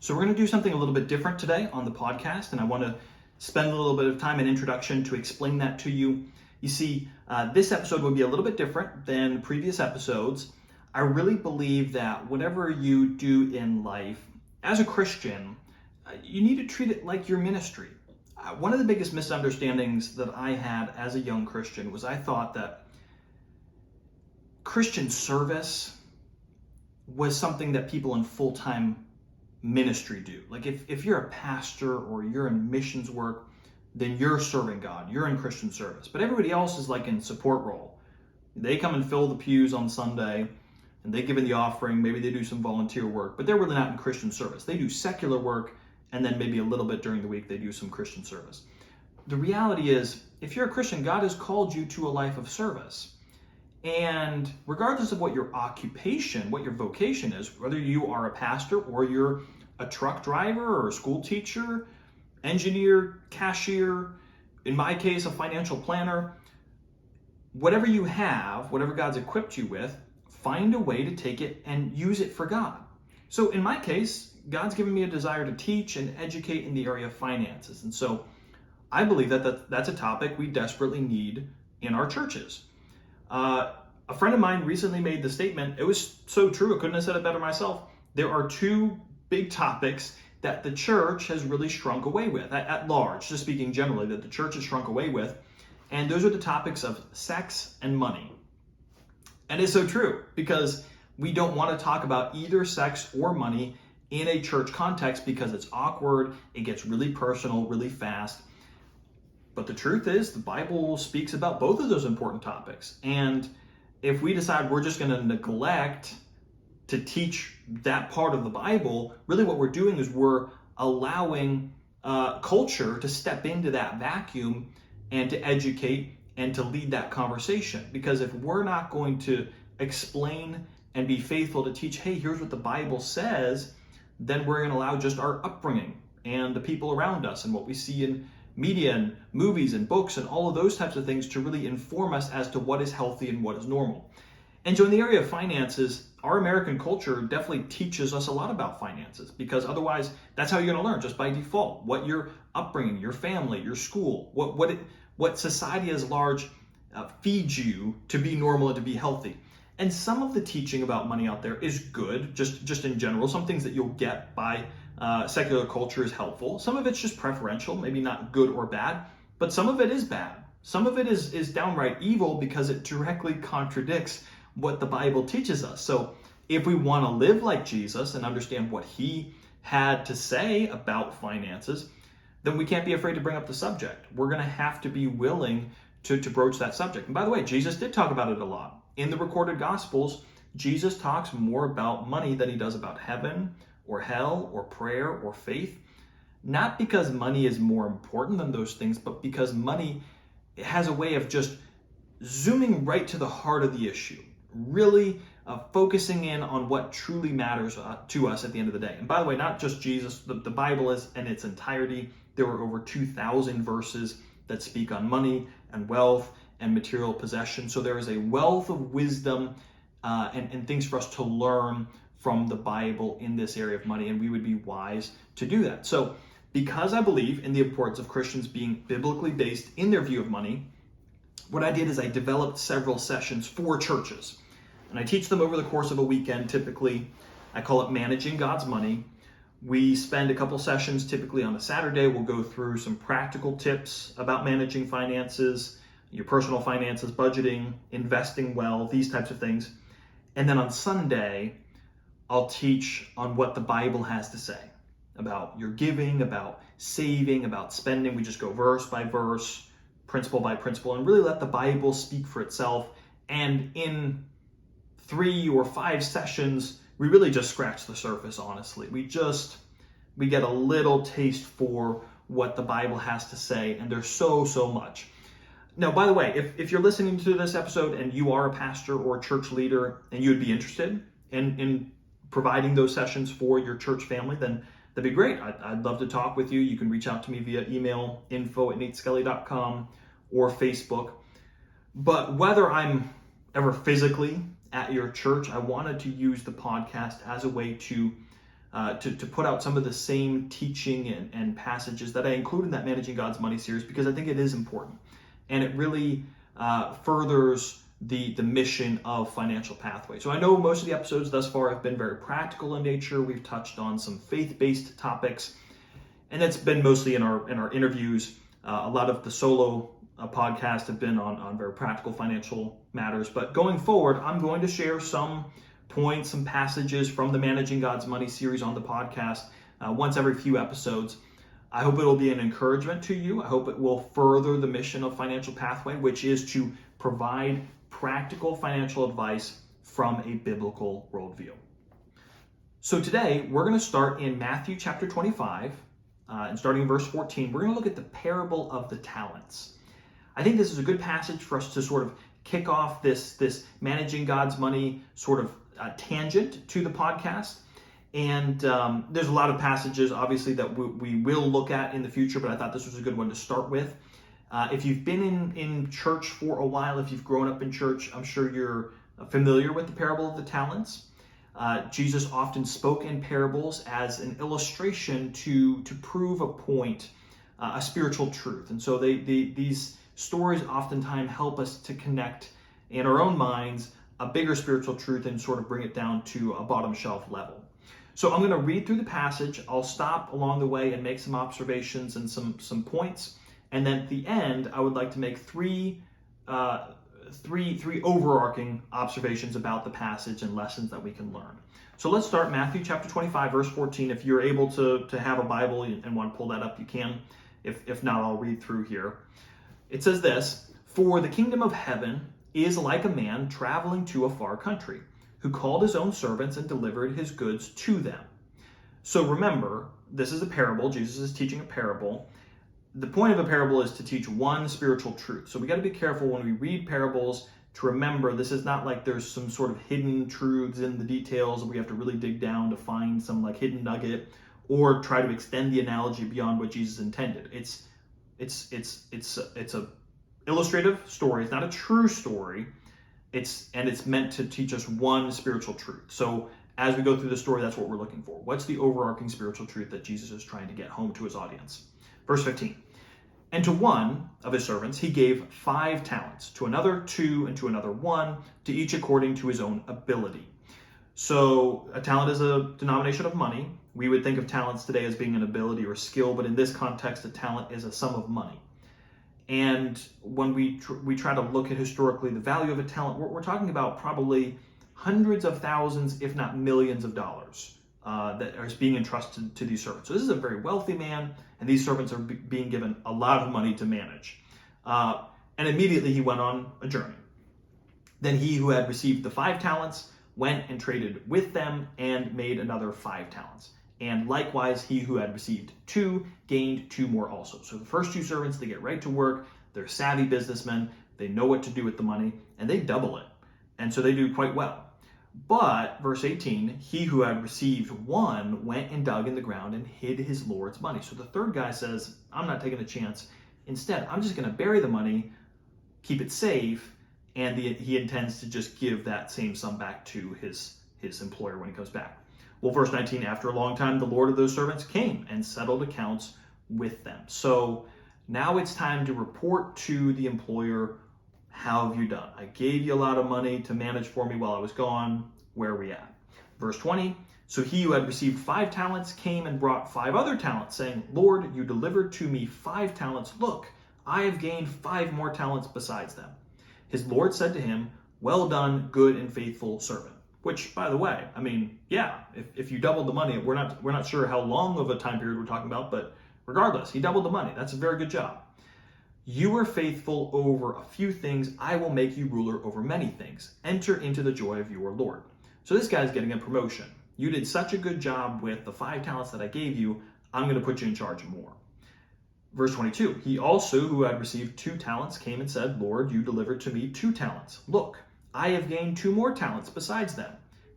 So we're going to do something a little bit different today on the podcast, and I want to spend a little bit of time in introduction to explain that to you. You see, this episode will be a little bit different than previous episodes. I really believe that whatever you do in life, as a Christian, you need to treat it like your ministry. One of the biggest misunderstandings that I had as a young Christian was I thought that Christian service was something that people in full-time ministry do. Like if you're a pastor or you're in missions work, then you're serving God, you're in Christian service. But everybody else is like in support role. They come and fill the pews on Sunday and they give in the offering, maybe they do some volunteer work, but they're really not in Christian service. They do secular work and then maybe a little bit during the week they do some Christian service. The reality is, if you're a Christian, God has called you to a life of service. And regardless of what your occupation, what your vocation is, whether you are a pastor or you're a truck driver or a school teacher, engineer, cashier, in my case, a financial planner, whatever you have, whatever God's equipped you with, find a way to take it and use it for God. So in my case, God's given me a desire to teach and educate in the area of finances. And so I believe that that's a topic we desperately need in our churches. A friend of mine recently made the statement, it was so true, I couldn't have said it better myself. There are two big topics that the church has really shrunk away with, at large, just speaking generally, that the church has shrunk away with. And those are the topics of sex and money. And it's so true, because we don't want to talk about either sex or money in a church context because it's awkward, it gets really personal, really fast. But the truth is, the Bible speaks about both of those important topics. And if we decide we're just going to neglect to teach that part of the Bible, really what we're doing is we're allowing culture to step into that vacuum and to educate and to lead that conversation. Because if we're not going to explain and be faithful to teach, hey, here's what the Bible says, then we're going to allow just our upbringing and the people around us and what we see in media and movies and books and all of those types of things to really inform us as to what is healthy and what is normal. And so in the area of finances, our American culture definitely teaches us a lot about finances, because otherwise that's how you're going to learn, just by default, what your upbringing, your family, your school, what society as large feeds you to be normal and to be healthy. And some of the teaching about money out there is good, just in general. Some things that you'll get by secular culture is helpful. Some of it's just preferential, maybe not good or bad, but some of it is bad. Some of it is downright evil because it directly contradicts what the Bible teaches us. So if we want to live like Jesus and understand what he had to say about finances, then we can't be afraid to bring up the subject. We're going to have to be willing to broach that subject. And by the way, Jesus did talk about it a lot. In the recorded Gospels, Jesus talks more about money than he does about heaven or hell or prayer or faith. Not because money is more important than those things, but because money has a way of just zooming right to the heart of the issue, really focusing in on what truly matters to us at the end of the day. And by the way, not just Jesus, the Bible is in its entirety. There were over 2,000 verses that speak on money and wealth and material possession. So there is a wealth of wisdom and things for us to learn from the Bible in this area of money, and we would be wise to do that. So because I believe in the importance of Christians being biblically based in their view of money, what I did is I developed several sessions for churches. And I teach them over the course of a weekend, typically. I call it Managing God's Money. We spend a couple sessions, typically on a Saturday. We'll go through some practical tips about managing finances, your personal finances, budgeting, investing well, these types of things. And then on Sunday, I'll teach on what the Bible has to say about your giving, about saving, about spending. We just go verse by verse, principle by principle, and really let the Bible speak for itself. And in 3 or 5 sessions, we really just scratch the surface, honestly. We get a little taste for what the Bible has to say, and there's so much. Now, by the way, if you're listening to this episode and you are a pastor or a church leader and you'd be interested in providing those sessions for your church family, then that'd be great. I'd love to talk with you. You can reach out to me via email, info@nateskelly.com, or Facebook. But whether I'm ever physically at your church, I wanted to use the podcast as a way to to put out some of the same teaching and passages that I include in that Managing God's Money series, because I think it is important. And it really furthers the mission of Financial Pathway. So I know most of the episodes thus far have been very practical in nature. We've touched on some faith-based topics, and that's been mostly in our interviews. A lot of the solo podcasts have been on very practical financial matters. But going forward, I'm going to share some points, some passages from the Managing God's Money series on the podcast once every few episodes. I hope it'll be an encouragement to you. I hope it will further the mission of Financial Pathway, which is to provide practical financial advice from a biblical worldview. So today, we're going to start in Matthew chapter 25, and starting in verse 14, we're going to look at the parable of the talents. I think this is a good passage for us to sort of kick off this Managing God's Money sort of tangent to the podcast. And there's a lot of passages, obviously, that we will look at in the future, but I thought this was a good one to start with. If you've been in church for a while, if you've grown up in church, I'm sure you're familiar with the parable of the talents. Jesus often spoke in parables as an illustration to prove a point, a spiritual truth. And so these stories oftentimes help us to connect in our own minds a bigger spiritual truth and sort of bring it down to a bottom shelf level. So I'm going to read through the passage. I'll stop along the way and make some observations and some points. And then at the end, I would like to make three overarching observations about the passage and lessons that we can learn. So let's start Matthew chapter 25, verse 14. If you're able to have a Bible and want to pull that up, you can. If not, I'll read through here. It says this: "For the kingdom of heaven is like a man traveling to a far country, who called his own servants and delivered his goods to them." So remember, this is a parable. Jesus is teaching a parable. The point of a parable is to teach one spiritual truth. So we got to be careful when we read parables to remember this is not like there's some sort of hidden truths in the details and we have to really dig down to find some like hidden nugget or try to extend the analogy beyond what Jesus intended. It's a illustrative story. It's not a true story. It's meant to teach us one spiritual truth. So as we go through the story, that's what we're looking for. What's the overarching spiritual truth that Jesus is trying to get home to his audience? Verse 15, "And to one of his servants he gave 5 talents, to another 2, and to another 1, to each according to his own ability." So a talent is a denomination of money. We would think of talents today as being an ability or skill, but in this context, a talent is a sum of money. And when we try to look at historically the value of a talent, we're talking about probably hundreds of thousands, if not millions of dollars that are being entrusted to these servants. So this is a very wealthy man, and these servants are being given a lot of money to manage. And immediately he went on a journey. Then he who had received the 5 talents went and traded with them and made another 5 talents. And likewise, he who had received 2 gained 2 more also. So the first 2 servants, they get right to work. They're savvy businessmen. They know what to do with the money, and they double it. And so they do quite well. But, verse 18, he who had received 1 went and dug in the ground and hid his Lord's money. So the third guy says, I'm not taking a chance. Instead, I'm just going to bury the money, keep it safe, and he intends to just give that same sum back to his employer when he comes back. Well, verse 19, "After a long time, the Lord of those servants came and settled accounts with them." So now it's time to report to the employer, how have you done? I gave you a lot of money to manage for me while I was gone. Where are we at? Verse 20, "So he who had received 5 talents came and brought 5 other talents, saying, Lord, you delivered to me 5 talents. Look, I have gained 5 more talents besides them. His Lord said to him, well done, good and faithful servant." Which, by the way, I mean, yeah, if you doubled the money, we're not sure how long of a time period we're talking about, but regardless, he doubled the money. That's a very good job. "You were faithful over a few things. I will make you ruler over many things. Enter into the joy of your Lord." So this guy's getting a promotion. You did such a good job with the 5 talents that I gave you. I'm going to put you in charge of more. Verse 22, "He also who had received 2 talents came and said, Lord, you delivered to me 2 talents. Look, I have gained 2 more talents besides them.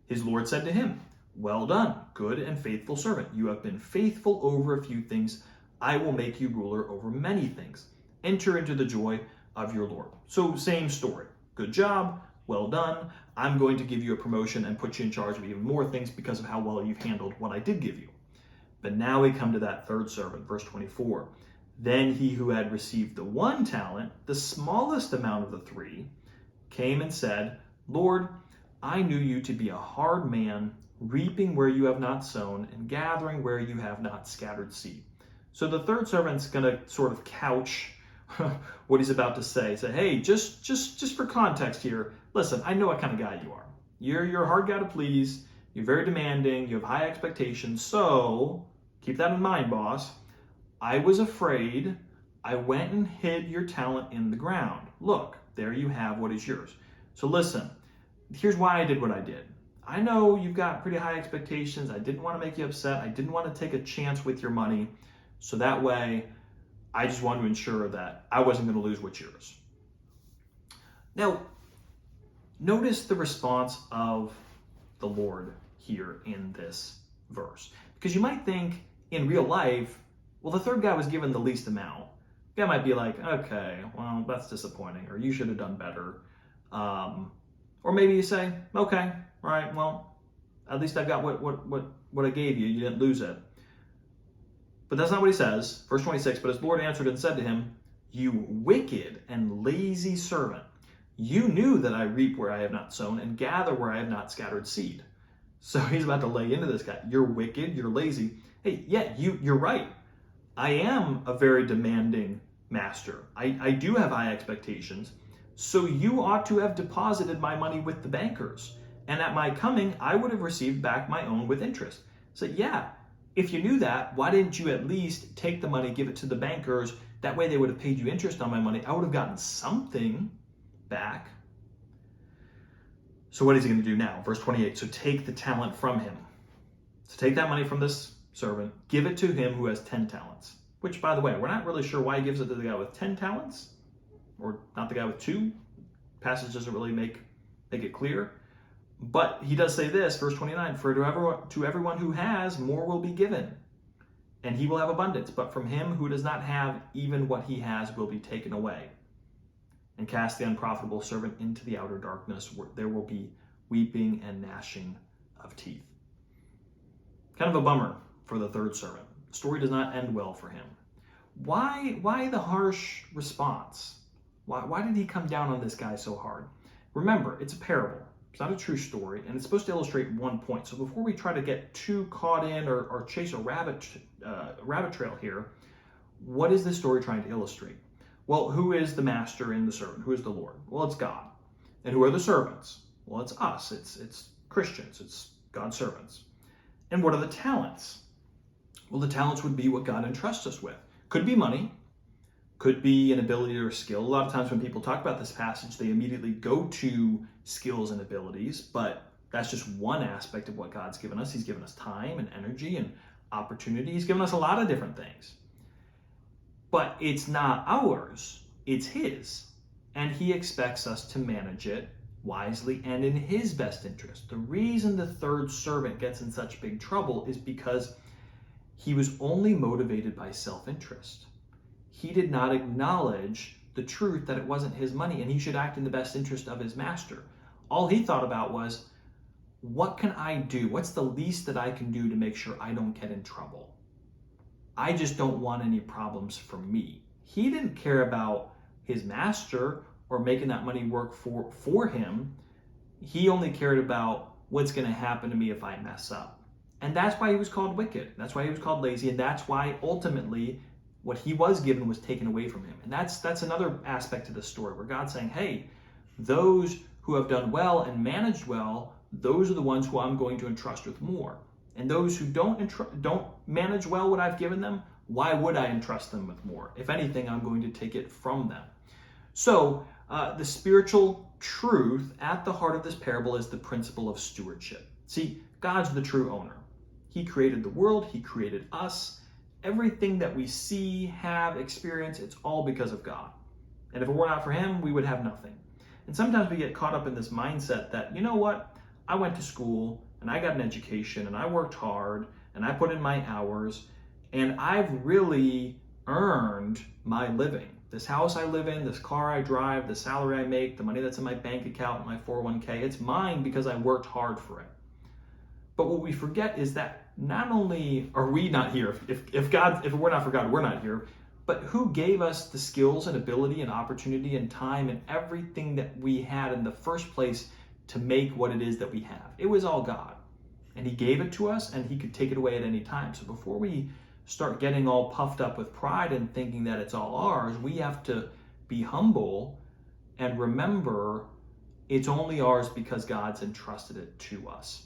His Lord said to him, well done, good and faithful servant. You have been faithful over a few things. I will make you ruler over many things. Enter into the joy of your Lord." So same story. Good job. well done. I'm going to give you a promotion and put you in charge of even more things because of how well you've handled what I did give you. But now we come to that third servant, verse 24. Then he who had received the 1 talent, the smallest amount of the 3, came and said, Lord, I knew you to be a hard man, reaping where you have not sown and gathering where you have not scattered seed. So the third servant's going to sort of couch what he's about to say. Say, hey, just for context here, listen, I know what kind of guy you are. You're a hard guy to please. You're very demanding. You have high expectations. So keep that in mind, boss. I was afraid. I went and hid your talent in the ground. Look, there you have what is yours. So listen, here's why I did what I did. I know you've got pretty high expectations. I didn't want to make you upset. I didn't want to take a chance with your money. So that way, I just wanted to ensure that I wasn't going to lose what's yours. Now, notice the response of the Lord here in this verse. Because you might think in real life, well, the third guy was given the least amount. The guy might be like, okay, well, that's disappointing, or you should have done better. Or maybe you say, okay, all right, well, at least I got what I gave you. You didn't lose it. But that's not what he says. Verse 26, but his Lord answered and said to him, you wicked and lazy servant, you knew that I reap where I have not sown and gather where I have not scattered seed. So he's about to lay into this guy. You're wicked, you're lazy. Hey, yeah, you're right. I am a very demanding master. I do have high expectations. So you ought to have deposited my money with the bankers. And at my coming, I would have received back my own with interest. So yeah, if you knew that, why didn't you at least take the money, give it to the bankers? That way they would have paid you interest on my money. I would have gotten something back. So what is he going to do now? Verse 28, so take the talent from him. So take that money from this servant, give it to him who has 10 talents. Which, by the way, we're not really sure why he gives it to the guy with 10 talents, or not the guy with 2. Passage doesn't really make it clear. But he does say this, verse 29, for to everyone who has, more will be given, and he will have abundance. But from him who does not have, even what he has will be taken away. And cast the unprofitable servant into the outer darkness, where there will be weeping and gnashing of teeth. Kind of a bummer for the third servant. The story does not end well for him. Why the harsh response? Why did he come down on this guy so hard? Remember, it's a parable. It's not a true story, and it's supposed to illustrate one point. So before we try to get too caught in or chase a rabbit trail here, what is this story trying to illustrate? Well, who is the master and the servant? Who is the Lord? Well, it's God. And who are the servants? Well, it's us. It's Christians. It's God's servants. And what are the talents? Well, the talents would be what God entrusts us with. Could be money. Could be an ability or a skill. A lot of times when people talk about this passage, they immediately go to skills and abilities, but that's just one aspect of what God's given us. He's given us time and energy and opportunity. He's given us a lot of different things. But it's not ours, it's his. And he expects us to manage it wisely and in his best interest. The reason the third servant gets in such big trouble is because he was only motivated by self-interest. He did not acknowledge the truth that it wasn't his money and he should act in the best interest of his master. All he thought about was, what can I do? What's the least that I can do to make sure I don't get in trouble? I just don't want any problems for me. He didn't care about his master or making that money work for him. He only cared about what's going to happen to me if I mess up. And that's why he was called wicked. That's why he was called lazy. And that's why ultimately what he was given was taken away from him. And that's another aspect to the story where God's saying, hey, those who have done well and managed well, those are the ones who I'm going to entrust with more. And those who don't manage well what I've given them, why would I entrust them with more? If anything, I'm going to take it from them. So the spiritual truth at the heart of this parable is the principle of stewardship. See, God's the true owner. He created the world. He created us. Everything that we see, have, experience, it's all because of God. And if it were not for him, we would have nothing. And sometimes we get caught up in this mindset that, you know what, I went to school and I got an education and I worked hard and I put in my hours and I've really earned my living. This house I live in, this car I drive, the salary I make, the money that's in my bank account, my 401k, it's mine because I worked hard for it. But what we forget is that not only are we not here, if we're not for God, we're not here, but who gave us the skills and ability and opportunity and time and everything that we had in the first place to make what it is that we have? It was all God. And he gave it to us, and he could take it away at any time. So before we start getting all puffed up with pride and thinking that it's all ours, we have to be humble and remember it's only ours because God's entrusted it to us.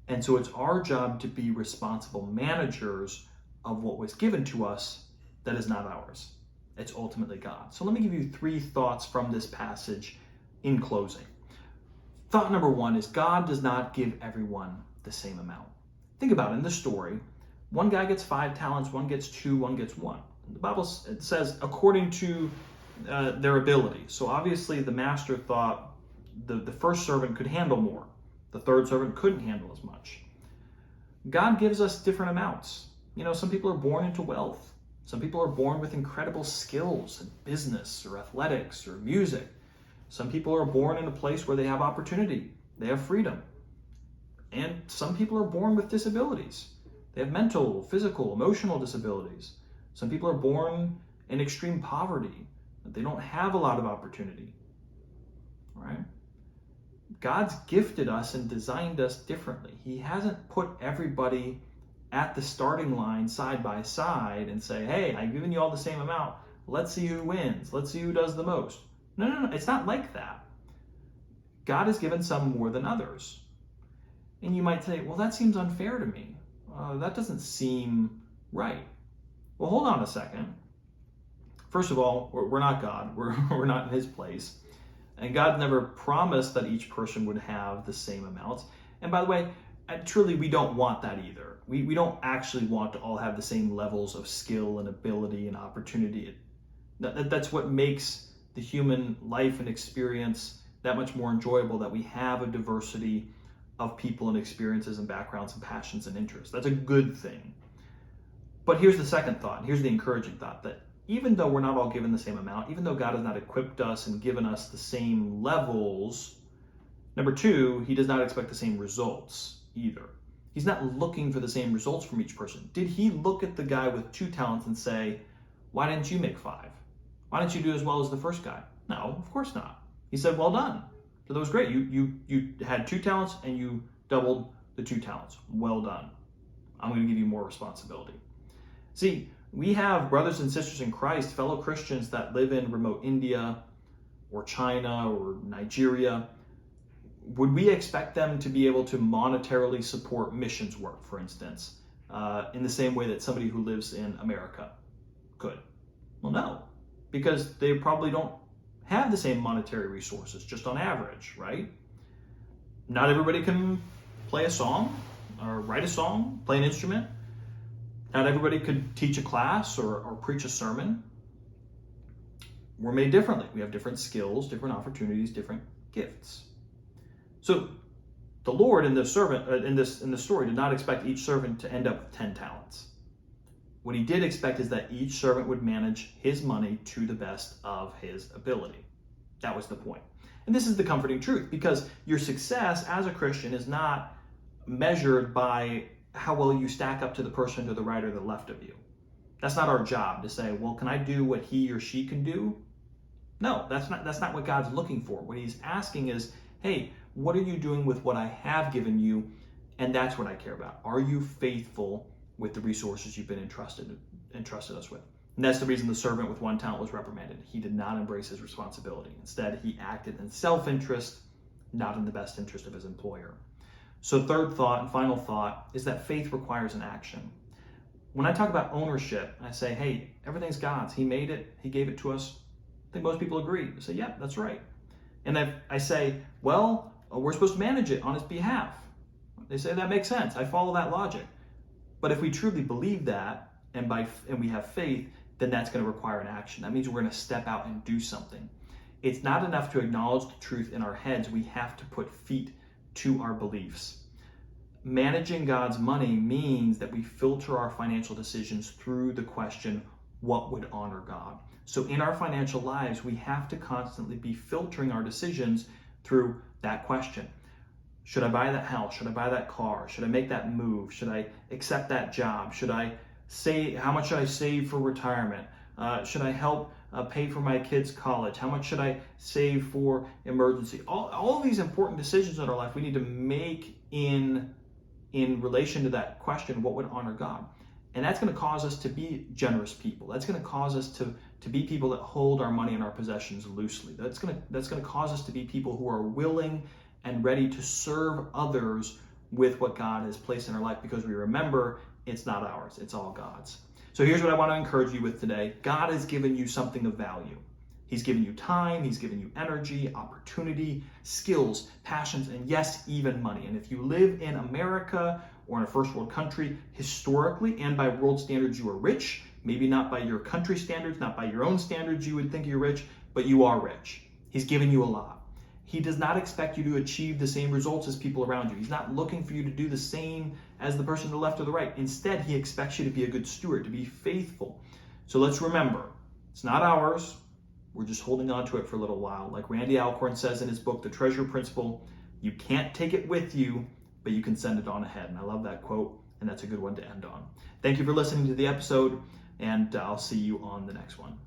And so it's our job to be responsible managers of what was given to us that is not ours. It's ultimately God. So let me give you 3 thoughts from this passage in closing. Thought number 1 is God does not give everyone the same amount. Think about it. In the story, one guy gets 5 talents, one gets 2, one gets 1. The Bible says according to their ability. So obviously the master thought the first servant could handle more. The third servant couldn't handle as much. God gives us different amounts. Some people are born into wealth. Some people are born with incredible skills in business or athletics or music. Some people are born in a place where they have opportunity. They have freedom. And some people are born with disabilities. They have mental, physical, emotional disabilities. Some people are born in extreme poverty. They don't have a lot of opportunity. Right? God's gifted us and designed us differently. He hasn't put everybody at the starting line side by side and say, hey, I've given you all the same amount. Let's see who wins. Let's see who does the most. No. It's not like that. God has given some more than others. And you might say, well, that seems unfair to me. That doesn't seem right. Well, hold on a second. First of all, we're not God. We're not in his place. And God never promised that each person would have the same amounts. And by the way, truly, we don't want that either. We don't actually want to all have the same levels of skill and ability and opportunity. That's what makes the human life and experience that much more enjoyable, that we have a diversity of people and experiences and backgrounds and passions and interests. That's a good thing. But here's the second thought. Here's the encouraging thought, that even though we're not all given the same amount, even though God has not equipped us and given us the same levels, number 2, he does not expect the same results either. He's not looking for the same results from each person. Did he look at the guy with 2 talents and say, why didn't you make 5? Why didn't you do as well as the first guy? No, of course not. He said, well done. So that was great. You had 2 talents and you doubled the 2 talents. Well done. I'm going to give you more responsibility. See, we have brothers and sisters in Christ, fellow Christians that live in remote India or China or Nigeria. Would we expect them to be able to monetarily support missions work, for instance, in the same way that somebody who lives in America could? Well, no, because they probably don't have the same monetary resources, just on average, right? Not everybody can play a song or write a song, play an instrument. Not everybody could teach a class or preach a sermon. We're made differently. We have different skills, different opportunities, different gifts. So the Lord in the story did not expect each servant to end up with 10 talents. What he did expect is that each servant would manage his money to the best of his ability. That was the point. And this is the comforting truth, because your success as a Christian is not measured by how well you stack up to the person to the right or the left of you. That's not our job to say, well, can I do what he or she can do? No, that's not what God's looking for. What he's asking is, hey, what are you doing with what I have given you? And that's what I care about. Are you faithful with the resources you've been entrusted us with? And that's the reason the servant with 1 talent was reprimanded. He did not embrace his responsibility. Instead, he acted in self-interest, not in the best interest of his employer. So third thought and final thought is that faith requires an action. When I talk about ownership, I say, hey, everything's God's. He made it. He gave it to us. I think most people agree. They say, yeah, that's right. And I say, well, we're supposed to manage it on his behalf. They say that makes sense. I follow that logic. But if we truly believe that and we have faith, then that's going to require an action. That means we're going to step out and do something. It's not enough to acknowledge the truth in our heads. We have to put feet to our beliefs. Managing God's money means that we filter our financial decisions through the question, what would honor God. So in our financial lives, we have to constantly be filtering our decisions through that question. Should I buy that house? Should I buy that car? Should I make that move? Should I accept that job? How much should I save for retirement? Should I help pay for my kids' college? How much should I save for emergency? All of these important decisions in our life we need to make in relation to that question, what would honor God? And that's going to cause us to be generous people. That's going to cause us to be people that hold our money and our possessions loosely. That's going to cause us to be people who are willing and ready to serve others with what God has placed in our life, because we remember it's not ours, it's all God's. So here's what I want to encourage you with today. God has given you something of value. He's given you time, he's given you energy, opportunity, skills, passions, and yes, even money. And if you live in America or in a first world country, historically and by world standards, you are rich. Maybe not by your country standards, not by your own standards, you would think you're rich, but you are rich. He's given you a lot. He does not expect you to achieve the same results as people around you. He's not looking for you to do the same as the person to the left or the right. Instead, he expects you to be a good steward, to be faithful. So let's remember, it's not ours. We're just holding on to it for a little while. Like Randy Alcorn says in his book, The Treasure Principle, you can't take it with you, but you can send it on ahead. And I love that quote, and that's a good one to end on. Thank you for listening to the episode, and I'll see you on the next one.